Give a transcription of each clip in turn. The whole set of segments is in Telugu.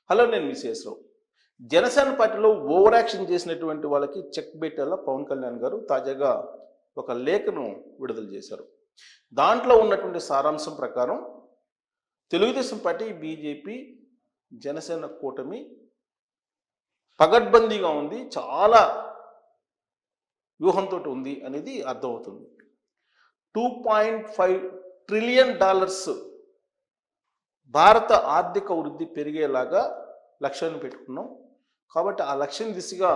హలో, నేను మీ శేషరావు. జనసేన పార్టీలో ఓవర్ యాక్షన్ చేసినటువంటి వాళ్ళకి చెక్ పెట్టేలా పవన్ కళ్యాణ్ గారు తాజాగా ఒక లేఖను విడుదల చేశారు. దాంట్లో ఉన్నటువంటి సారాంశం ప్రకారం తెలుగుదేశం పార్టీ, బీజేపీ, జనసేన కూటమి పగడ్బందీగా ఉంది, చాలా వ్యూహంతో ఉంది అనేది అర్థమవుతుంది. $2.5 ట్రిలియన్ భారత ఆర్థిక వృద్ధి పెరిగేలాగా లక్ష్యాన్ని పెట్టుకున్నాం. కాబట్టి ఆ లక్ష్యం దిశగా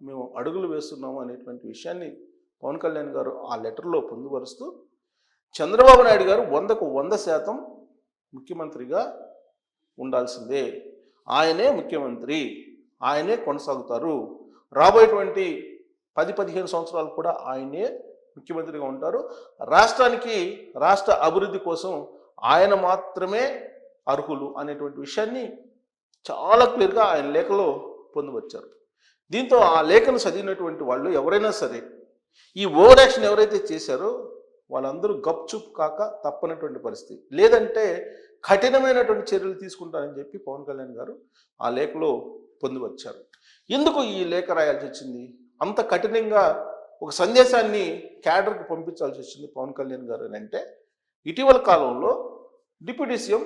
మేము అడుగులు వేస్తున్నాము అనేటువంటి విషయాన్ని పవన్ కళ్యాణ్ గారు ఆ లెటర్లో పొందుపరుస్తూ, చంద్రబాబు నాయుడు గారు 100కు 100% ముఖ్యమంత్రిగా ఉండాల్సిందే, ఆయనే ముఖ్యమంత్రి, ఆయనే కొనసాగుతారు, రాబోయేటువంటి 10-15 సంవత్సరాలు కూడా ఆయనే ముఖ్యమంత్రిగా ఉంటారు, రాష్ట్రానికి రాష్ట్ర అభివృద్ధి కోసం ఆయన మాత్రమే అర్హులు అనేటువంటి విషయాన్ని చాలా క్లియర్గా ఆయన లేఖలో పొందుపరిచారు. దీంతో ఆ లేఖను చదివినటువంటి వాళ్ళు ఎవరైనా సరే ఈ ఓవర్ యాక్షన్ ఎవరైతే చేశారో వాళ్ళందరూ గప్చుప్ కాక తప్పనటువంటి పరిస్థితి, లేదంటే కఠినమైనటువంటి చర్యలు తీసుకుంటారని చెప్పి పవన్ కళ్యాణ్ గారు ఆ లేఖలో పొందుపరిచారు. ఎందుకు ఈ లేఖ రాయాల్సి వచ్చింది? అంత కఠినంగా ఒక సందేశాన్ని క్యాడర్కి పంపించాల్సి వచ్చింది పవన్ కళ్యాణ్ గారు అని అంటే, ఇటీవల కాలంలో డిప్యూటీ సీఎం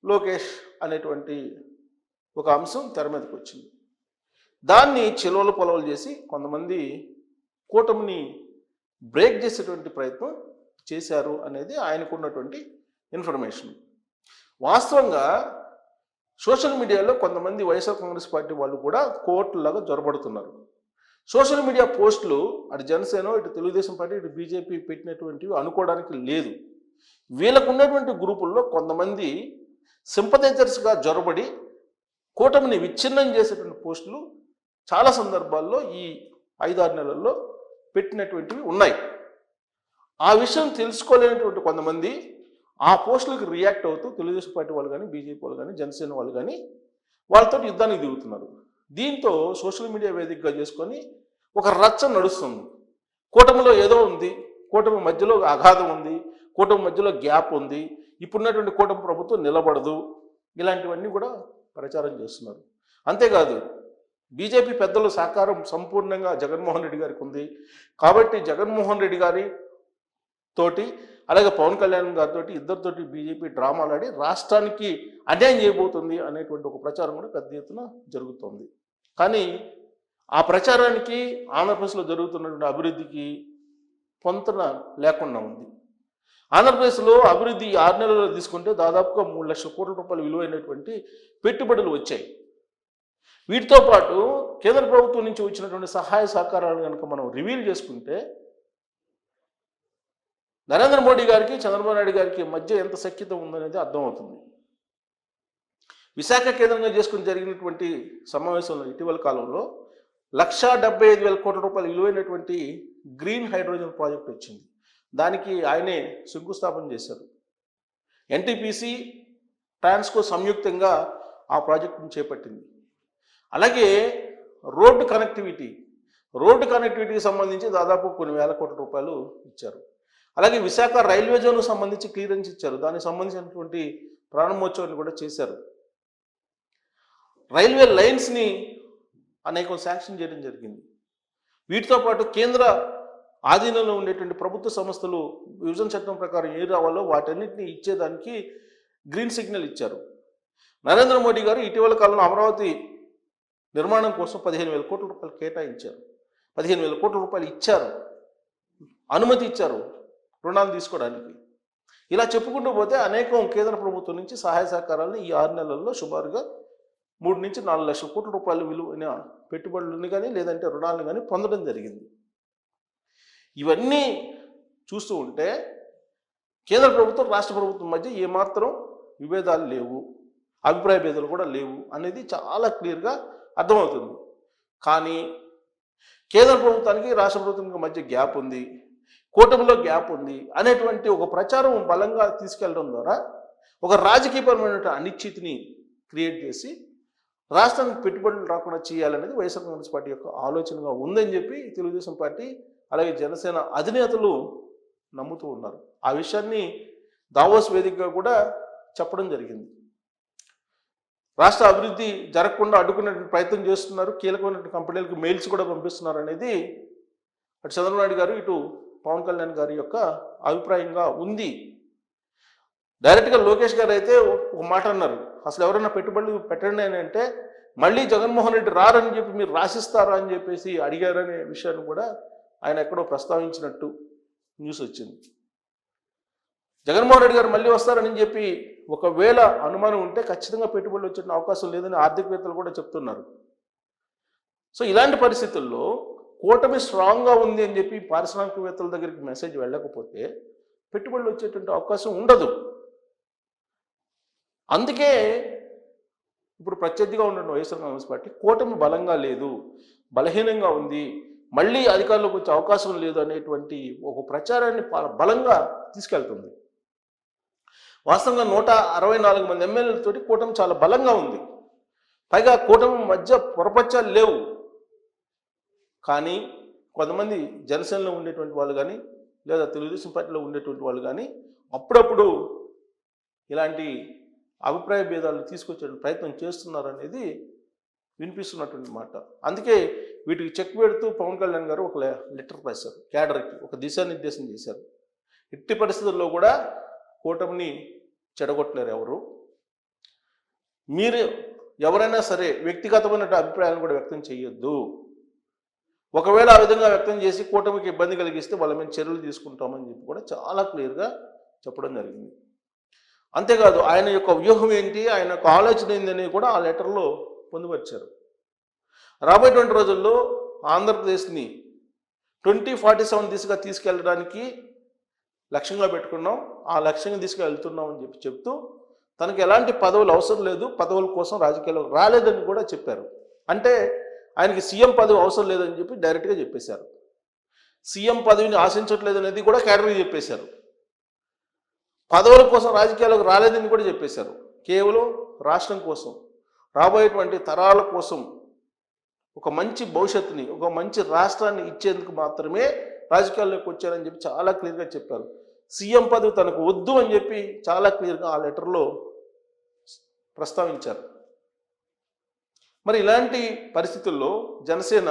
లోకేష్ అనేటువంటి ఒక అంశం తెర మీదకి వచ్చింది. దాన్ని చిలవలు పొలవలు చేసి కొంతమంది కూటమిని బ్రేక్ చేసేటువంటి ప్రయత్నం చేశారు అనేది ఆయనకున్నటువంటి ఇన్ఫర్మేషన్. వాస్తవంగా సోషల్ మీడియాలో కొంతమంది వైఎస్ఆర్ కాంగ్రెస్ పార్టీ వాళ్ళు కూడా కోర్టులాగా జొరబడుతున్నారు. సోషల్ మీడియా పోస్టులు అటు జనసేన, ఇటు తెలుగుదేశం పార్టీ, ఇటు బీజేపీ పెట్టినటువంటివి అనుకోవడానికి లేదు. వీళ్ళకు ఉన్నటువంటి గ్రూపుల్లో కొంతమంది సింపథైజర్స్గా జొరబడి కూటమిని విచ్ఛిన్నం చేసేటువంటి పోస్టులు చాలా సందర్భాల్లో ఈ 5-6 నెలల్లో పెట్టినటువంటివి ఉన్నాయి. ఆ విషయం తెలుసుకోలేనటువంటి కొంతమంది ఆ పోస్టులకు రియాక్ట్ అవుతూ తెలుగుదేశం పార్టీ వాళ్ళు కానీ, బీజేపీ వాళ్ళు కానీ, జనసేన వాళ్ళు కానీ వాళ్ళతో యుద్ధానికి దిగుతున్నారు. దీంతో సోషల్ మీడియా వేదికగా చేసుకొని ఒక రచ్చ నడుస్తుంది. కూటమిలో ఏదో ఉంది, కూటమి మధ్యలో అగాధం ఉంది, కూటమి మధ్యలో గ్యాప్ ఉంది, ఇప్పుడున్నటువంటి కూటమి ప్రభుత్వం నిలబడదు, ఇలాంటివన్నీ కూడా ప్రచారం చేస్తున్నారు. అంతేకాదు బీజేపీ పెద్దల సహకారం సంపూర్ణంగా జగన్మోహన్ రెడ్డి గారికి ఉంది కాబట్టి జగన్మోహన్ రెడ్డి గారి తోటి అలాగే పవన్ కళ్యాణ్ గారితో ఇద్దరితోటి బీజేపీ డ్రామాలాడి రాష్ట్రానికి అన్యాయం చేయబోతుంది అనేటువంటి ఒక ప్రచారం కూడా పెద్ద ఎత్తున జరుగుతోంది. కానీ ఆ ప్రచారానికి ఆంధ్రప్రదేశ్లో జరుగుతున్నటువంటి అభివృద్ధికి పొంతన లేకుండా ఉంది. ఆంధ్రప్రదేశ్లో అభివృద్ధి 6 నెలల్లో తీసుకుంటే దాదాపుగా 3 లక్షల కోట్ల రూపాయలు విలువైనటువంటి పెట్టుబడులు వచ్చాయి. వీటితో పాటు కేంద్ర ప్రభుత్వం నుంచి వచ్చినటువంటి సహాయ సహకారాలు కనుక మనం రివీల్ చేసుకుంటే నరేంద్ర మోడీ గారికి, చంద్రబాబు నాయుడు గారికి మధ్య ఎంత సఖ్యత ఉందనేది అర్థమవుతుంది. విశాఖ కేంద్రంగా చేసుకుని జరిగినటువంటి సమావేశంలో ఇటీవల కాలంలో 1,75,000 కోట్ల రూపాయలు విలువైనటువంటి గ్రీన్ హైడ్రోజన్ ప్రాజెక్ట్ వచ్చింది. దానికి ఆయనే శంకుస్థాపన చేశారు. ఎన్టీపీసీ, ట్రాన్స్కో సంయుక్తంగా ఆ ప్రాజెక్టును చేపట్టింది. అలాగే రోడ్డు కనెక్టివిటీకి సంబంధించి దాదాపు కొన్ని వేల కోట్ల రూపాయలు ఇచ్చారు. అలాగే విశాఖ రైల్వే జోన్కు సంబంధించి క్లియరెన్స్ ఇచ్చారు. దానికి సంబంధించినటువంటి ప్రారంభోత్సవాన్ని కూడా చేశారు. రైల్వే లైన్స్ని అనేక శాంక్షన్ చేయడం జరిగింది. వీటితో పాటు కేంద్ర ఆధీనంలో ఉండేటువంటి ప్రభుత్వ సంస్థలు విభజన చట్టం ప్రకారం ఏ రావాలో వాటన్నిటిని ఇచ్చేదానికి గ్రీన్ సిగ్నల్ ఇచ్చారు. నరేంద్ర మోడీ గారు ఇటీవల కాలంలో అమరావతి నిర్మాణం కోసం 15,000 కోట్ల రూపాయలు కేటాయించారు. 15,000 కోట్ల రూపాయలు ఇచ్చారు, అనుమతి ఇచ్చారు రుణాలు తీసుకోవడానికి. ఇలా చెప్పుకుంటూ పోతే అనేకం కేంద్ర ప్రభుత్వం నుంచి సహాయ సహకారాలను ఈ 6 నెలల్లో సుమారుగా 3 నుంచి 4 లక్షల కోట్ల రూపాయలు విలువైన పెట్టుబడులను కానీ లేదంటే రుణాలను కానీ పొందడం జరిగింది. ఇవన్నీ చూస్తూ ఉంటే కేంద్ర ప్రభుత్వం, రాష్ట్ర ప్రభుత్వం మధ్య ఏమాత్రం విభేదాలు లేవు, అభిప్రాయ భేదాలు కూడా లేవు అనేది చాలా క్లియర్గా అర్థమవుతుంది. కానీ కేంద్ర ప్రభుత్వానికి, రాష్ట్ర ప్రభుత్వానికి మధ్య గ్యాప్ ఉంది, కూటమిలో గ్యాప్ ఉంది అనేటువంటి ఒక ప్రచారం బలంగా తీసుకెళ్లడం ద్వారా ఒక రాజకీయపరమైన అనిశ్చితిని క్రియేట్ చేసి రాష్ట్రానికి పెట్టుబడులు రాకుండా చేయాలనేది వైఎస్ఆర్ కాంగ్రెస్ పార్టీ యొక్క ఆలోచనగా ఉందని చెప్పి తెలుగుదేశం పార్టీ అలాగే జనసేన అధినేతలు నమ్ముతూ ఉన్నారు. ఆ విషయాన్ని దావోస్ వేదికగా కూడా చెప్పడం జరిగింది. రాష్ట్ర అభివృద్ధి జరగకుండా అడ్డుకునే ప్రయత్నం చేస్తున్నారు, కీలకమైన కంపెనీలకు మెయిల్స్ కూడా పంపిస్తున్నారు అనేది అటు చంద్రబాబు నాయుడు గారు ఇటు పవన్ కళ్యాణ్ గారి యొక్క అభిప్రాయంగా ఉంది. డైరెక్ట్గా లోకేష్ గారు అయితే ఒక మాట అన్నారు, అసలు ఎవరైనా పెట్టుబడులు పెట్టండి అని అంటే మళ్ళీ జగన్మోహన్ రెడ్డి రారని చెప్పి మీరు రాసిస్తారా అని చెప్పేసి అడిగారనే విషయాన్ని కూడా ఆయన ఎక్కడో ప్రస్తావించినట్టు న్యూస్ వచ్చింది. జగన్మోహన్ రెడ్డి గారు మళ్ళీ వస్తారని చెప్పి ఒకవేళ అనుమానం ఉంటే ఖచ్చితంగా పెట్టుబడులు వచ్చే అవకాశం లేదని ఆర్థికవేత్తలు కూడా చెప్తున్నారు. సో ఇలాంటి పరిస్థితుల్లో కూటమి స్ట్రాంగ్గా ఉంది అని చెప్పి పారిశ్రామికవేత్తల దగ్గరికి మెసేజ్ వెళ్ళకపోతే పెట్టుబడులు వచ్చేటువంటి అవకాశం ఉండదు. అందుకే ఇప్పుడు ప్రత్యర్థిగా ఉన్న వైఎస్ఆర్ కాంగ్రెస్ పార్టీ కూటమి బలంగా లేదు, బలహీనంగా ఉంది, మళ్ళీ అధికారంలోకి వచ్చే అవకాశం లేదు అనేటువంటి ఒక ప్రచారాన్ని బలంగా తీసుకెళ్తుంది. వాస్తవంగా 164 మంది ఎమ్మెల్యేలతోటి కూటమి చాలా బలంగా ఉంది. పైగా కూటమి మధ్య పొరపచ్చాలు లేవు. కానీ కొంతమంది జనసేనలో ఉండేటువంటి వాళ్ళు కానీ లేదా తెలుగుదేశం పార్టీలో ఉండేటువంటి వాళ్ళు కానీ అప్పుడప్పుడు ఇలాంటి అభిప్రాయ భేదాలు తీసుకొచ్చే ప్రయత్నం చేస్తున్నారు అనేది వినిపిస్తున్నటువంటి మాట. అందుకే వీటికి చెక్ పెడుతూ పవన్ కళ్యాణ్ గారు ఒక లెటర్ రాశారు, క్యాడర్కి ఒక దిశానిర్దేశం చేశారు. ఎట్టి పరిస్థితుల్లో కూడా కూటమిని చెడగొట్టలేరు ఎవరు. మీరు ఎవరైనా సరే వ్యక్తిగతమైన అభిప్రాయాలను కూడా వ్యక్తం చేయొద్దు. ఒకవేళ ఆ విధంగా వ్యక్తం చేసి కూటమికి ఇబ్బంది కలిగిస్తే వాళ్ళ మీద చర్యలు తీసుకుంటామని చెప్పి కూడా చాలా క్లియర్గా చెప్పడం జరిగింది. అంతేకాదు ఆయన యొక్క వ్యూహం ఏంటి, ఆయన యొక్క ఆలోచన ఏంటి కూడా ఆ లెటర్లో పొందుపరిచారు. రాబోయేటువంటి రోజుల్లో ఆంధ్రప్రదేశ్ని 2047 దిశగా తీసుకెళ్ళడానికి లక్ష్యంగా పెట్టుకున్నాం, ఆ లక్ష్యంగా తీసుకెళ్తున్నాం అని చెప్పి చెప్తూ తనకు ఎలాంటి పదవులు అవసరం లేదు, పదవుల కోసం రాజకీయాలకు రాలేదని కూడా చెప్పారు. అంటే ఆయనకి సీఎం పదవి అవసరం లేదని చెప్పి డైరెక్ట్గా చెప్పేశారు. సీఎం పదవిని ఆశించట్లేదు అనేది కూడా క్యాడర్గా చెప్పేశారు. పదవుల కోసం రాజకీయాలకు రాలేదని కూడా చెప్పేశారు. కేవలం రాష్ట్రం కోసం, రాబోయేటువంటి తరాల కోసం ఒక మంచి భవిష్యత్తుని, ఒక మంచి రాష్ట్రాన్ని ఇచ్చేందుకు మాత్రమే రాజకీయాల్లోకి వచ్చారని చెప్పి చాలా క్లియర్గా చెప్పారు. సీఎం పదవి తనకు వద్దు అని చెప్పి చాలా క్లియర్గా ఆ లెటర్లో ప్రస్తావించారు. మరి ఇలాంటి పరిస్థితుల్లో జనసేన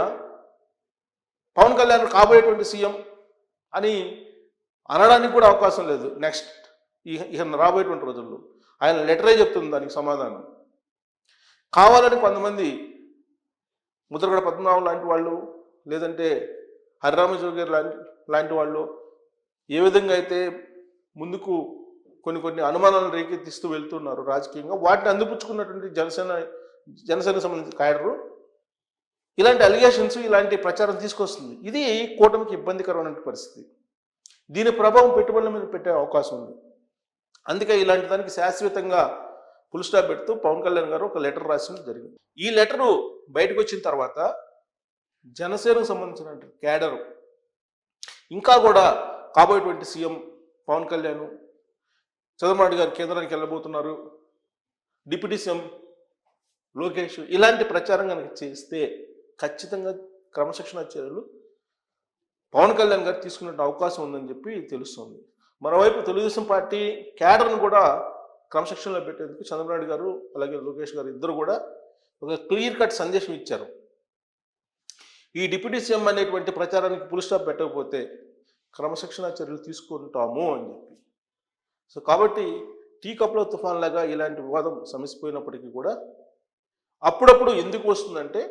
పవన్ కళ్యాణ్ కాబోయేటువంటి సీఎం అని అనడానికి కూడా అవకాశం లేదు. నెక్స్ట్ ఇక రాబోయేటువంటి రోజుల్లో ఆయన లెటరే చెప్తుంది దానికి సమాధానం. కావాలని కొంతమంది ముద్రగడ పద్మనాభం లాంటి వాళ్ళు లేదంటే హరిరామజోగి లాంటి వాళ్ళు ఏ విధంగా అయితే ముందుకు కొన్ని అనుమానాలను రేకెత్తిస్తూ వెళ్తున్నారు రాజకీయంగా, వాటిని అందిపుచ్చుకున్నటువంటి జనసేనకు సంబంధించిన క్యాడరు ఇలాంటి అలిగేషన్స్, ఇలాంటి ప్రచారం తీసుకొస్తుంది. ఇది కూటమికి ఇబ్బందికరమైన పరిస్థితి. దీని ప్రభావం పెట్టుబడుల మీద పెట్టే అవకాశం ఉంది. అందుకే ఇలాంటి దానికి శాశ్వతంగా ఫుల్ స్టాప్ పెడుతూ పవన్ కళ్యాణ్ గారు ఒక లెటర్ రాసిన జరిగింది. ఈ లెటరు బయటకు వచ్చిన తర్వాత జనసేనకు సంబంధించిన క్యాడరు ఇంకా కూడా కాబోయేటువంటి సీఎం పవన్ కళ్యాణ్, చంద్రబాబు నాయుడు గారు కేంద్రానికి వెళ్ళబోతున్నారు, డిప్యూటీ సీఎం లోకేష్, ఇలాంటి ప్రచారం కనుక చేస్తే ఖచ్చితంగా క్రమశిక్షణ చర్యలు పవన్ కళ్యాణ్ గారు తీసుకునే అవకాశం ఉందని చెప్పి తెలుస్తుంది. మరోవైపు తెలుగుదేశం పార్టీ క్యాడర్ను కూడా క్రమశిక్షణలో పెట్టేందుకు చంద్రబాబు నాయుడు గారు అలాగే లోకేష్ గారు ఇద్దరు కూడా ఒక క్లియర్ కట్ సందేశం ఇచ్చారు. ఈ డిప్యూటీ సీఎం అనేటువంటి ప్రచారానికి ఫుల్ స్టాప్ పెట్టకపోతే క్రమశిక్షణ చర్యలు తీసుకుంటాము అని చెప్పి. సో కాబట్టి టీ కప్లో తుఫాన్ లాగా ఇలాంటి వివాదం సమసిపోయినప్పటికీ కూడా అప్పుడప్పుడు ఎందుకు వస్తుందంటే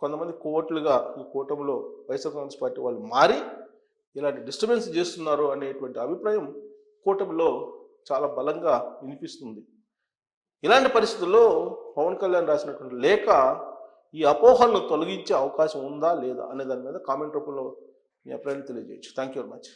కొంతమంది కోవట్లుగా ఈ కూటమిలో వైఎస్ఆర్ కాంగ్రెస్ పార్టీ వాళ్ళు మారి ఇలాంటి డిస్టర్బెన్స్ చేస్తున్నారు అనేటువంటి అభిప్రాయం కూటమిలో చాలా బలంగా వినిపిస్తుంది. ఇలాంటి పరిస్థితుల్లో పవన్ కళ్యాణ్ రాసినటువంటి లేఖ ఈ అపోహలను తొలగించే అవకాశం ఉందా లేదా అనే దాని మీద కామెంట్ రూపంలో మీ అభిప్రాయాన్ని తెలియజేయచ్చు. Thank you very much.